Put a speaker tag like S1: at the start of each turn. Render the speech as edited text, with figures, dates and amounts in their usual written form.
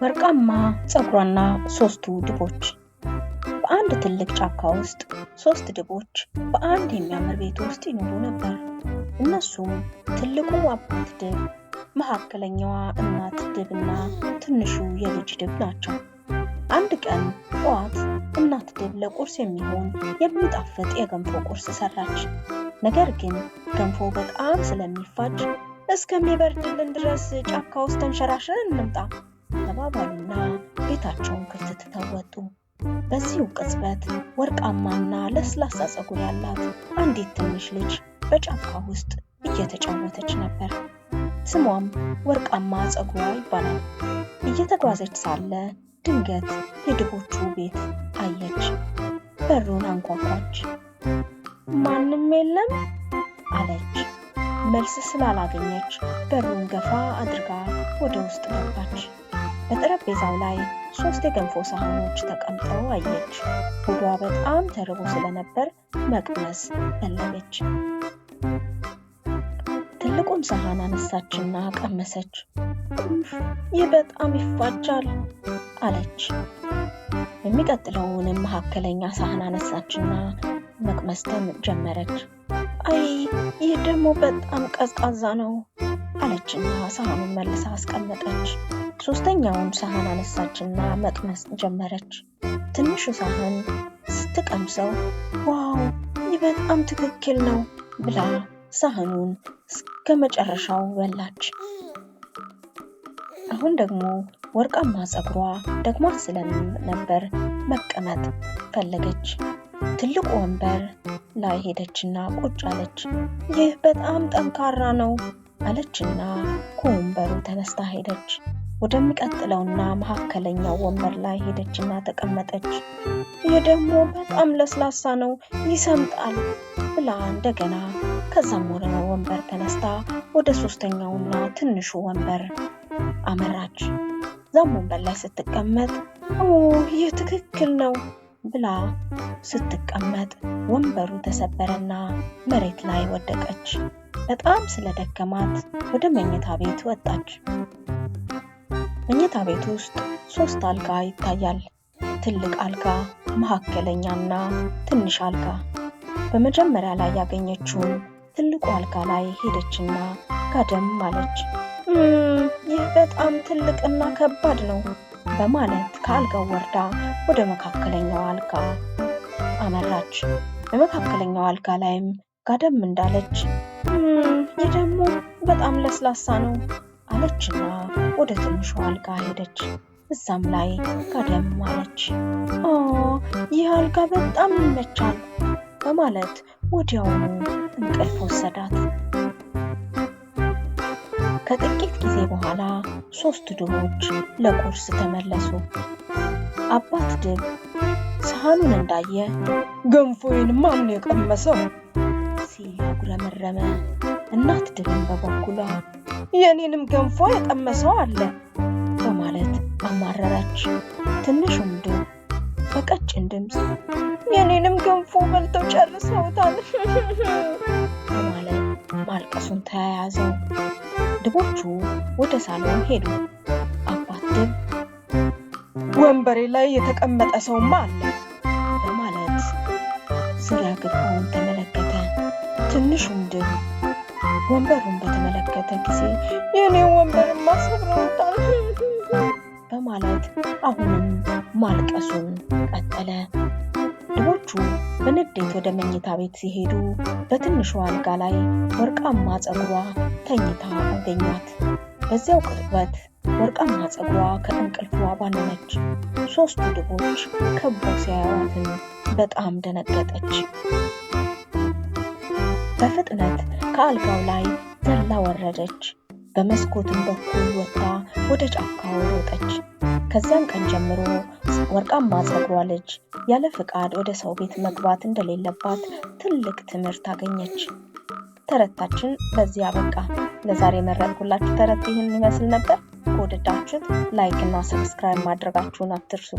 S1: ወርቃማ ፀጉሯና ሶስቱ ድቦች። በአንድ ትልቅ ጫካ ውስጥ ሶስት ድቦች በአንድ የሚያምር ቤት ውስጥ ይኖሩ ነበር። እነሱም ትልቁ አባት ድብ፣ መካከለኛዋ እናት ድብና ትንሹ የልጅ ድብ ናቸው። አንድ ቀን ጠዋት እናት ድብ ለቁርስ የሚሆን የሚጣፍጥ የገንፎ ቁርስ ሰራች። ነገር ግን ገንፎ በጣም ስለሚፋጅ እስከሚበርድልን ድረስ ጫካ ውስጥ ተንሸራሽረን እንምጣ ተባባሉና ቤታቸውን ክፍት ትተው ወጡ። በዚሁ ቅጽበት ወርቃማና ለስላሳ ፀጉር ያላት አንዲት ትንሽ ልጅ በጫካ ውስጥ እየተጫወተች ነበር። ስሟም ወርቃማ ፀጉሯ ይባላል። እየተጓዘች ሳለ ድንገት የድቦቹ ቤት አየች። በሩን አንኳኳች። ማንም የለም አለች። መልስ ስላላገኘች በሩን ገፋ አድርጋ ወደ ውስጥ ገባች። በጠረጴዛው ላይ 3 የገንፎ ሳህኖች ተቀምጠው አየች። ሆዷ በጣም ተርቦ ስለነበር መቅመስ ፈለገች። ትልቁን ሳህን አነሳችና ቀመሰች። ይህ በጣም ይፋጃል አለች። የሚቀጥለውንም መካከለኛ ሳህን አነሳችና መቅመስ ጀመረች። አይ ይህ ደግሞ በጣም ቀዝቃዛ ነው አለችና ሳህኑን መልሳ አስቀመጠች። ሶስተኛውን ሳህን አነሳችና መቅመስ ጀመረች። ትንሹ ሳህን ስትቀምሰው ዋው ይህ በጣም ትክክል ነው ብላ ሳህኑን እስከ መጨረሻው በላች። አሁን ደግሞ ወርቃማ ፀጉሯ ደግሟት ስለነበር መቀመጥ ፈለገች። ትልቁ ወንበር ላይ ሄደችና ቁጭ አለች። ይህ በጣም ጠንካራ ነው አለችና ከወንበሩ ተነስታ ሄደች። ወደሚቀጥለውና መካከለኛው ወንበር ላይ ሄደችና ተቀመጠች። ይህ ደግሞ በጣም ለስላሳ ነው ይሰምጣል ብላ እንደገና ከዛም ወንበር ተነስታ ወደ ሶስተኛውና ትንሹ ወንበር አመራች። ዛም ወንበር ላይ ስትቀመጥ ይህ ትክክል ነው ብላ ስትቀመጥ ወንበሩ ተሰበረና መሬት ላይ ወደቀች። በጣም ስለደከማት ወደ መኝታ ቤት ወጣች። መኝታ ቤት ውስጥ 3 አልጋ ይታያል። ትልቅ አልጋ፣ መካከለኛና ትንሽ አልጋ። በመጀመሪያ ላይ ያገኘችውን ትልቁ አልጋ ላይ ሄደችና ጋደም አለች። ይህ በጣም ትልቅና ከባድ ነው በማለት ከአልጋው ወርዳ ወደ መካከለኛው አልጋ አመራች። በመካከለኛው አልጋ ላይም ጋደም እንዳለች ይህ ደግሞ በጣም ለስላሳ ነው አለችና ወደ ትንሹ አልጋ ሄደች። እዛም ላይ ጋደም አለች። ይህ አልጋ በጣም ይመቻል በማለት ወዲያውኑ እንቅልፍ ወሰዳት። ከጥቂት ጊዜ በኋላ 3 ድቦች ለቁርስ ተመለሱ። አባት ድብ ሳህኑን እንዳየ ገንፎዬን ማን የቀመሰው ሲል አጉረመረመ። እናት ድብን በበኩሏ የኔንም ገንፎ የቀመሰው አለ በማለት አማረረች። ትንሹም ድብ በቀጭን ድምፅ የኔንም ገንፎ በልተው ጨርሰውታል በማለት ማልቀሱን ተያያዘው። ድቦቹ ወደ ሳሎን ሄዱ። አባት ድብ ወንበሬ ላይ የተቀመጠ ሰውማ አለ በማለት ዙሪያ ገባውን ተመለከተ። ትንሹም ድብ ወንበሩን በተመለከተ ጊዜ የኔ ወንበርማ ሰብረውታል በማለት አሁንም ማልቀሱን ቀጠለ። ድቦቹ በንዴት ወደ መኝታ ቤት ሲሄዱ በትንሹ አልጋ ላይ ወርቃማ ፀጉሯ ተኝታ አገኟት። በዚያው ቅጽበት ወርቃማ ፀጉሯ ከእንቅልፏ ባነነች። 3 ድቦች ከበው ሲያዩዋትም በጣም ደነገጠች። በፍጥነት ከአልጋው ላይ ዘላ ወረደች። በመስኮትም በኩል ወጥታ ወደ ጫካው ሮጠች። ከዚያም ቀን ጀምሮ ወርቃማ ፀጉሯ ልጅ ያለ ፍቃድ ወደ ሰው ቤት መግባት እንደሌለባት ትልቅ ትምህርት አገኘች። ተረታችን በዚህ አበቃ። ለዛሬ መረጥኩላችሁ ተረት ይህን ይመስል ነበር። ከወደዳችሁት ላይክ እና ሰብስክራይብ ማድረጋችሁን አትርሱ።